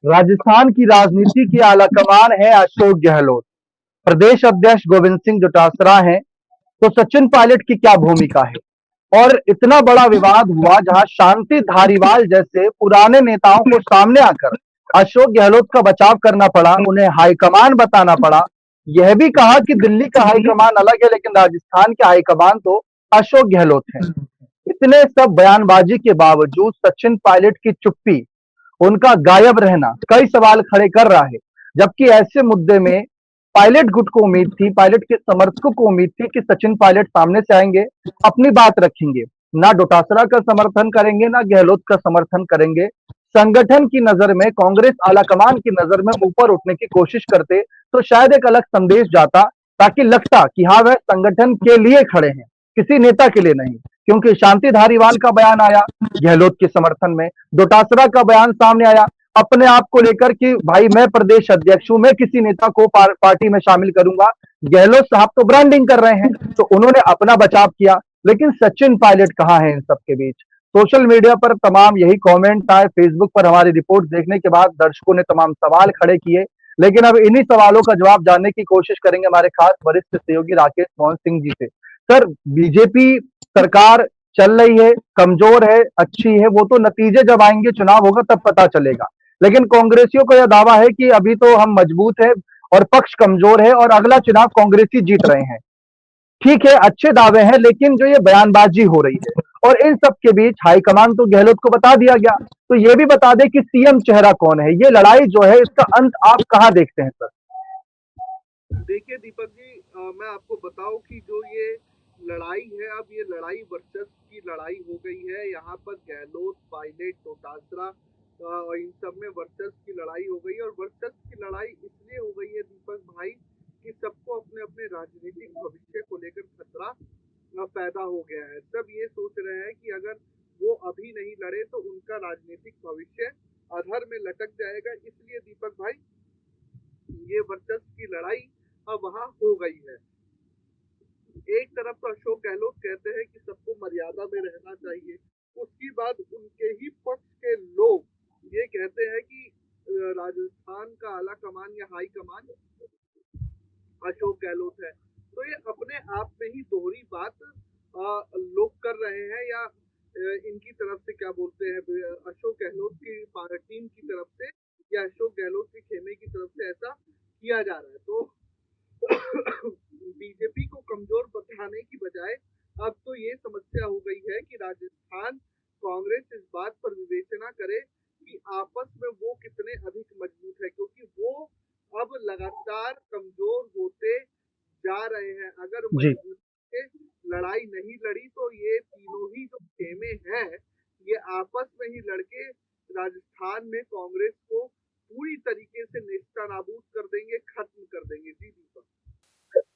राजस्थान की राजनीति की आलाकमान है अशोक गहलोत। प्रदेश अध्यक्ष गोविंद सिंह डोटासरा हैं, तो सचिन पायलट की क्या भूमिका है? और इतना बड़ा विवाद हुआ जहां शांति धारीवाल जैसे पुराने नेताओं को सामने आकर अशोक गहलोत का बचाव करना पड़ा, उन्हें हाईकमान बताना पड़ा। यह भी कहा कि दिल्ली का हाईकमान अलग है, लेकिन राजस्थान के हाईकमान तो अशोक गहलोत है। इतने सब बयानबाजी के बावजूद सचिन पायलट की चुप्पी, उनका गायब रहना कई सवाल खड़े कर रहा है। जबकि ऐसे मुद्दे में पायलट गुट को उम्मीद थी, पायलट के समर्थकों को उम्मीद थी कि सचिन पायलट सामने से आएंगे, अपनी बात रखेंगे, ना डोटासरा का समर्थन करेंगे ना गहलोत का समर्थन करेंगे। संगठन की नजर में, कांग्रेस आलाकमान की नजर में ऊपर उठने की कोशिश करते तो शायद एक अलग संदेश जाता, ताकि लगता कि हाँ वह संगठन के लिए खड़े हैं, किसी नेता के लिए नहीं। क्योंकि शांति धारीवाल का बयान आया गहलोत के समर्थन में, डोटासरा का बयान सामने आया अपने आप को लेकर कि भाई मैं प्रदेश अध्यक्ष हूं, मैं किसी नेता को पार्टी में शामिल करूंगा। गहलोत साहब तो ब्रांडिंग कर रहे हैं, तो उन्होंने अपना बचाव किया। लेकिन सचिन पायलट कहां है इन सबके बीच? सोशल मीडिया पर तमाम यही कमेंट्स आए, फेसबुक पर हमारी रिपोर्ट देखने के बाद दर्शकों ने तमाम सवाल खड़े किए। लेकिन अब इन्हीं सवालों का जवाब जानने की कोशिश करेंगे हमारे खास वरिष्ठ सहयोगी राकेश मोहन सिंह जी से। सर, बीजेपी सरकार चल रही है, कमजोर है, अच्छी है, वो तो नतीजे जब आएंगे, चुनाव होगा तब पता चलेगा। लेकिन कांग्रेसियों का यह दावा है कि अभी तो हम मजबूत है और पक्ष कमजोर है और अगला चुनाव कांग्रेसी जीत रहे हैं। ठीक है, अच्छे दावे हैं, लेकिन जो ये बयानबाजी हो रही है और इन सब के बीच हाईकमान तो गहलोत को बता दिया गया, तो ये भी बता दे कि सीएम चेहरा कौन है। ये लड़ाई जो है, इसका अंत आप कहां देखते हैं सर? देखिए दीपक जी, मैं आपको बताऊं कि जो ये लड़ाई है, अब ये लड़ाई वर्चस्व की लड़ाई हो गई है। यहाँ पर गहलोत, पायलट, डोटासरा और इन सब में वर्चस्व की लड़ाई हो गई है। और वर्चस्व की लड़ाई इसलिए हो गई है दीपक भाई कि सबको अपने अपने राजनीतिक भविष्य को लेकर खतरा पैदा हो गया है। सब ये सोच रहे हैं कि अगर वो अभी नहीं लड़े तो उनका राजनीतिक भविष्य अधर में लटक जाएगा। इसलिए दीपक भाई ये वर्चस्व की लड़ाई अब वहां हो गई है। एक तरफ तो अशोक गहलोत कहते हैं कि सबको मर्यादा में रहना चाहिए, उसकी बाद उनके ही पक्ष के लोग ये कहते हैं कि राजस्थान का आला कमान या हाई कमान अशोक गहलोत है। तो ये अपने आप में ही दोहरी बात लोग कर रहे हैं, या इनकी तरफ से क्या बोलते हैं, अशोक गहलोत की टीम की तरफ से या अशोक गहलोत के खेमे की तरफ से ऐसा किया जा रहा है। तो बीजेपी को कमजोर बताने की बजाय अब तो ये समस्या हो गई है कि राजस्थान कांग्रेस इस बात पर विवेचना करे कि आपस में वो कितने अधिक मजबूत है, क्योंकि वो अब लगातार कमजोर होते जा रहे हैं। अगर जी। मजबूत से लड़ाई नहीं लड़ी तो ये तीनों ही जो खेमे हैं ये आपस में ही लड़के राजस्थान में कांग्रेस को पूरी तरीके से नेस्तनाबूद कर देंगे, खत्म कर देंगे। जी दीपक।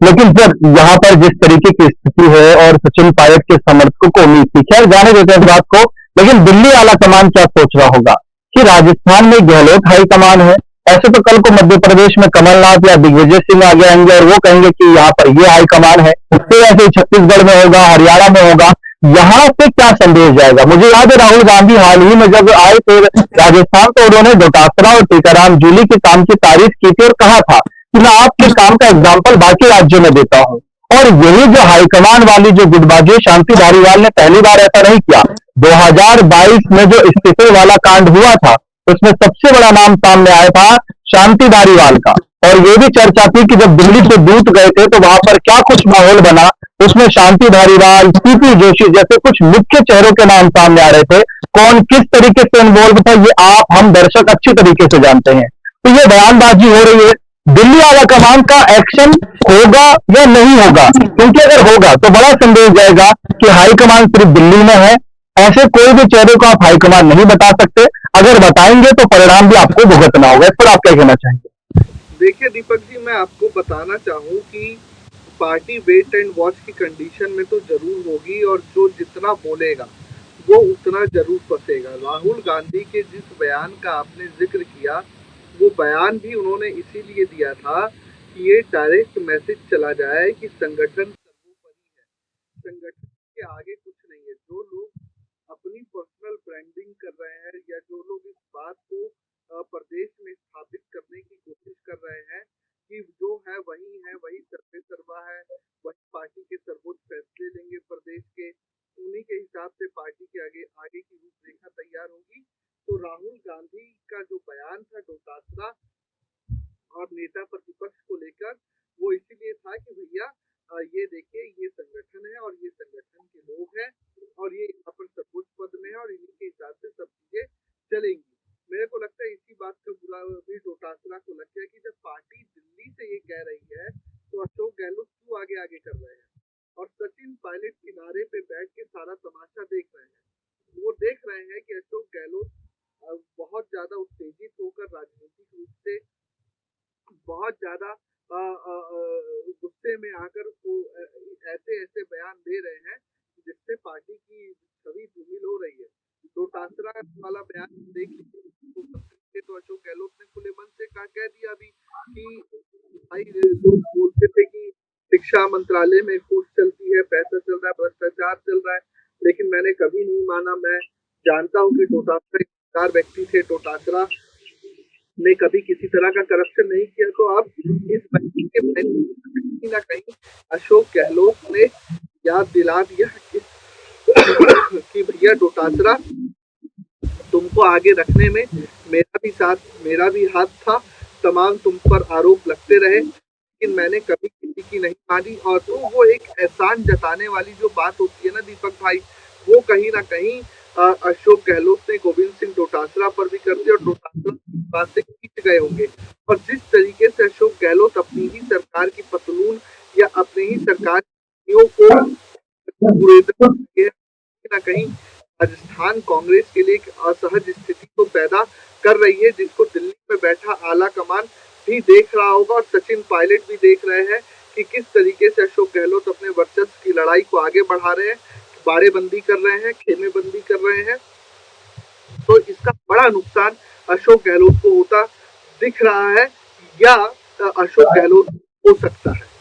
लेकिन सर, यहाँ पर जिस तरीके की स्थिति है और सचिन पायलट के समर्थकों को उम्मीद थी, खैर जाने देते हैं इस बात को। लेकिन दिल्ली आला कमान क्या सोच रहा होगा कि राजस्थान में गहलोत हाईकमान है, ऐसे तो कल को मध्य प्रदेश में कमलनाथ या दिग्विजय सिंह आगे आएंगे और वो कहेंगे कि यहाँ पर ये हाईकमान है, फिर ऐसे ही छत्तीसगढ़ में होगा, हरियाणा में होगा। यहाँ से क्या संदेश जाएगा? मुझे याद है राहुल गांधी हाल ही में जब आए थे राजस्थान, तो उन्होंने डोटासरा और टीकाराम जूली के काम की तारीफ की थी और कहा था कि मैं आपके काम का एग्जाम्पल बाकी राज्यों में देता हूं। और यही जो हाईकमान वाली जो गुटबाजी है, शांति धारीवाल ने पहली बार ऐसा नहीं किया। 2022 में जो इस्तीफे वाला कांड हुआ था, उसमें सबसे बड़ा नाम सामने आया था शांति धारीवाल का। और ये भी चर्चा थी कि जब दिल्ली से दूत गए थे तो वहां पर क्या कुछ माहौल बना, उसमें शांति धारीवाल, सीपी जोशी जैसे कुछ मुख्य चेहरों के नाम सामने आ रहे थे। कौन किस तरीके से इन्वॉल्व था, ये आप हम दर्शक अच्छी तरीके से जानते हैं। तो ये बयानबाजी हो रही है, दिल्ली आला कमान का एक्शन होगा या नहीं होगा? क्योंकि अगर होगा तो बड़ा संदेश जाएगा कि हाईकमान सिर्फ दिल्ली में है, ऐसे कोई भी चेहरे को आप हाईकमान नहीं बता सकते। अगर बताएंगे तो परिणाम भी आपको भुगतना होगा। इस पर आप क्या कहना चाहेंगे? देखिए दीपक जी, मैं आपको बताना चाहूँ कि पार्टी वेट एंड वॉच की कंडीशन में तो जरूर होगी, और जो जितना बोलेगा वो उतना जरूर फंसेगा। राहुल गांधी के जिस बयान का आपने जिक्र किया, वो बयान भी उन्होंने इसीलिए दिया था कि ये डायरेक्ट मैसेज चला जाए कि संगठन सर्वोपरि है, संगठन के आगे कुछ नहीं है। जो लोग अपनी पर्सनल ब्रांडिंग कर रहे हैं या जो लोग इस बात को प्रदेश में स्थापित करने की कोशिश कर रहे हैं कि जो है वही सर्वे सर्वा है, वही पार्टी के सर्वोच्च फैसले लेंगे प्रदेश के, उन्हीं के हिसाब से पार्टी के आगे आगे की रूपरेखा तैयार होगी। तो राहुल गांधी का जो बयान था डोटासरा और नेता प्रतिपक्ष को लेकर, वो इसीलिए था कि भैया ये देखिए ये संगठन है और ये संगठन के लोग हैं और ये यहाँ पर सर्वोच्च पद में है और इन्हीं के हिसाब से सब चीजें चलेंगी। मेरे को लगता है इसी बात का बुरा भी डोटासरा को लग गया कि जब पार्टी दिल्ली से ये कह रही है तो अशोक गहलोत क्यों आगे आगे कर रहे हैं। और सचिन पायलट किनारे पे बैठ के सारा तमाशा देख रहे हैं। वो देख रहे हैं कि अशोक गहलोत बहुत ज्यादा उत्तेजित होकर राजनीतिक रूप से बहुत ज्यादा गुस्से में आकर वो ऐसे ऐसे बयान दे रहे हैं जिससे पार्टी की छवि धूमिल हो रही है। डोटासरा वाला बयान देख लीजिए तो अशोक गहलोत ने खुले मन से कह दिया अभी कि भाई लोग बोलते थे कि शिक्षा मंत्रालय में घूस चलती है, पैसा चल रहा है, भ्रष्टाचार चल रहा है, लेकिन मैंने कभी नहीं माना। मैं जानता हूँ कि डोटासरा एक ईमानदार व्यक्ति थे, डोटासरा ने कभी किसी तरह का करप्शन नहीं किया। तो अब इस व्यक्ति के कहीं ना कहीं अशोक गहलोत ने याद दिला दिया कि भैया डोटासरा तुमको आगे रखने में मेरा भी हाथ था। तमाम तुम पर आरोप लगते रहे लेकिन मैंने कभी किसी की नहीं मानी। और तो वो एक एहसान जताने वाली जो बात होती है ना दीपक भाई, वो कहीं ना कहीं अशोक गहलोत ने गोविंद सिंह डोटासरा पर भी कर दिया और डोटासरा बात से खींच गए होंगे। और जिस तरीके से अशोक गहलोत अपनी ही सरकार की पतलून या अपनी ही सरकार को ना कहीं राजस्थान कांग्रेस के लिए एक असहज स्थिति को पैदा कर रही है, जिसको दिल्ली में बैठा आला कमान भी देख रहा होगा और सचिन पायलट भी देख रहे हैं कि किस तरीके से अशोक गहलोत अपने वर्चस्व की लड़ाई को आगे बढ़ा रहे हैं, बाड़ेबंदी कर रहे हैं, खेमेबंदी कर रहे हैं। तो इसका बड़ा नुकसान अशोक गहलोत को होता दिख रहा है या अशोक गहलोत हो सकता है।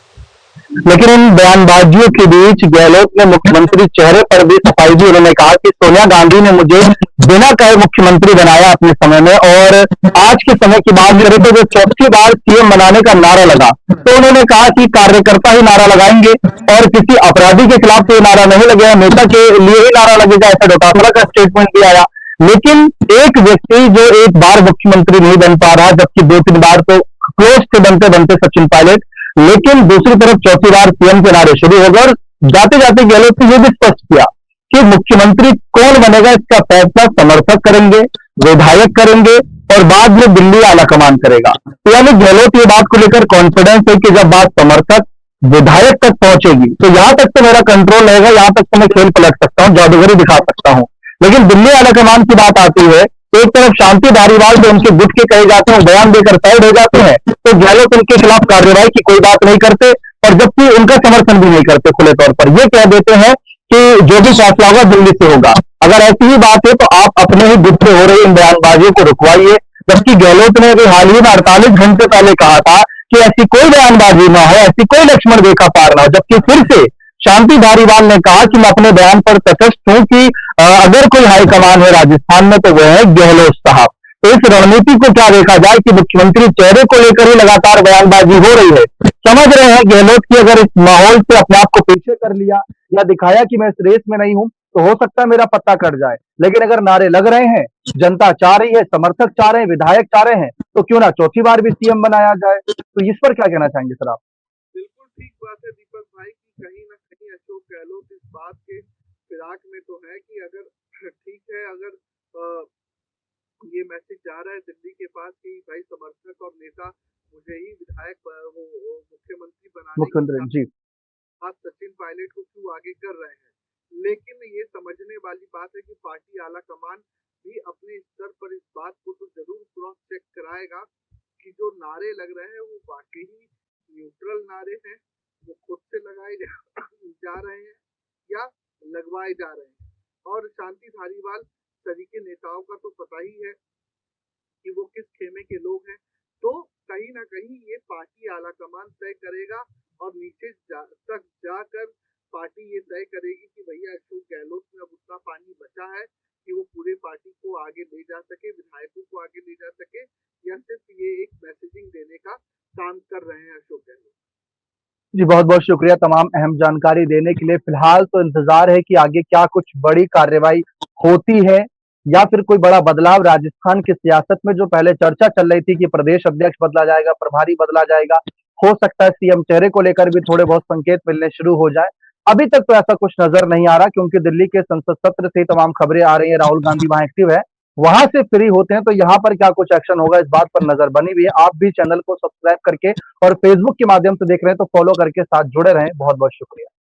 लेकिन इन बयानबाजियों के बीच गहलोत ने मुख्यमंत्री चेहरे पर भी सफाई दी। उन्होंने कहा कि सोनिया गांधी ने मुझे बिना कहे मुख्यमंत्री बनाया अपने समय में, और आज के समय की बात करें तो जो चौथी बार सीएम बनाने का नारा लगा, तो उन्होंने कहा कि कार्यकर्ता ही नारा लगाएंगे और किसी अपराधी के खिलाफ तो नारा नहीं लगेगा, नेता के लिए ही नारा लगेगा, ऐसा डोटासरा का स्टेटमेंट भी आया। लेकिन एक व्यक्ति जो एक बार मुख्यमंत्री नहीं बन पा रहा, जबकि 2-3 बार तो क्लोज थे बनते बनते सचिन पायलट, लेकिन दूसरी तरफ चौथी बार सीएम के नारे शुरू हो गए और जाते जाते गहलोत ने यह भी स्पष्ट किया कि मुख्यमंत्री कौन बनेगा इसका फैसला समर्थक करेंगे, विधायक करेंगे और बाद में दिल्ली आलाकमान करेगा। तो यानी गहलोत ये बात को लेकर कॉन्फिडेंस है कि जब बात समर्थक विधायक तक पहुंचेगी तो यहां तक तो मेरा कंट्रोल रहेगा, यहां तक तो मैं खेल पलट सकता हूं, जादूगरी दिखा सकता हूं। लेकिन दिल्ली आलाकमान की बात आती है, एक तरफ शांति धारीवाल जो उनके गुट के कहे जाते हैं बयान देकर साइड हो जाते हैं, तो गहलोत उनके खिलाफ कार्रवाई की कोई बात नहीं करते और जबकि उनका समर्थन भी नहीं करते, खुले तौर पर ये कह देते हैं कि जो भी फैसला होगा दिल्ली से होगा। अगर ऐसी ही बात है तो आप अपने ही गुट से हो रही इन बयानबाजियों को रुकवाइए। जबकि गहलोत ने अभी हाल ही में 48 घंटे पहले कहा था कि ऐसी कोई बयानबाजी ना हो, ऐसी कोई लक्ष्मण रेखा पार ना हो, जबकि फिर से शांति धारीवाल ने कहा कि मैं अपने बयान पर तटस्थ हूं कि अगर कोई हाईकमान है राजस्थान में तो वह है गहलोत साहब। तो इस रणनीति को क्या देखा जाए कि मुख्यमंत्री चेहरे को लेकर ही लगातार बयानबाजी हो रही है। समझ रहे हैं गहलोत की अगर इस माहौल से अपने आप को पीछे कर लिया या दिखाया कि मैं इस रेस में नहीं हूं तो हो सकता है मेरा पत्ता कट जाए। लेकिन अगर नारे लग रहे हैं, जनता चाह रही है, समर्थक चाह रहे हैं, विधायक चाह रहे हैं, तो क्यों ना चौथी बार भी सीएम बनाया जाए। तो इस पर क्या कहना चाहेंगे सर आप? बिल्कुल ठीक बात है दीपक भाई कि कहीं ना कहीं अशोक गहलोत इस बात के फिराक में तो है कि अगर ठीक है, अगर ये मैसेज जा रहा है दिल्ली के पास कि भाई समर्थक और नेता मुझे ही विधायक वो मुख्यमंत्री बनाने की जी बात सचिन पायलट को क्यों आगे कर रहे हैं। लेकिन ये समझने वाली बात है कि पार्टी आला कमान भी अपने स्तर पर इस बात को तो जरूर क्रॉस चेक कराएगा कि जो नारे लग रहे हैं वो वाकई न्यूट्रल नारे हैं, वो खुद से लगाए जा रहे हैं या लगवाए जा रहे हैं। और शांति धारीवाल सभी के नेताओं का तो पता ही है कि वो किस खेमे के लोग हैं। तो कहीं ना कहीं ये पार्टी आला कमान तय करेगा और नीचे तक जाकर पार्टी ये तय करेगी कि भैया अशोक गहलोत में अब उतना पानी बचा है कि वो पूरे पार्टी को आगे ले जा सके, विधायकों को आगे ले जा सके, या सिर्फ ये एक मैसेजिंग देने का काम कर रहे हैं अशोक गहलोत? जी, बहुत बहुत शुक्रिया तमाम अहम जानकारी देने के लिए। फिलहाल तो इंतजार है कि आगे क्या कुछ बड़ी कार्रवाई होती है या फिर कोई बड़ा बदलाव राजस्थान की सियासत में। जो पहले चर्चा चल रही थी कि प्रदेश अध्यक्ष बदला जाएगा, प्रभारी बदला जाएगा, हो सकता है सीएम चेहरे को लेकर भी थोड़े बहुत संकेत मिलने शुरू हो जाए। अभी तक तो ऐसा कुछ नजर नहीं आ रहा, क्योंकि दिल्ली के संसद सत्र से ही तमाम खबरें आ रही है। राहुल गांधी वहां एक्टिव है, वहां से फ्री होते हैं, तो यहाँ पर क्या कुछ एक्शन होगा इस बात पर नजर बनी हुई है। आप भी चैनल को सब्सक्राइब करके और फेसबुक के माध्यम से देख रहे हैं तो फॉलो करके साथ जुड़े रहें। बहुत बहुत शुक्रिया।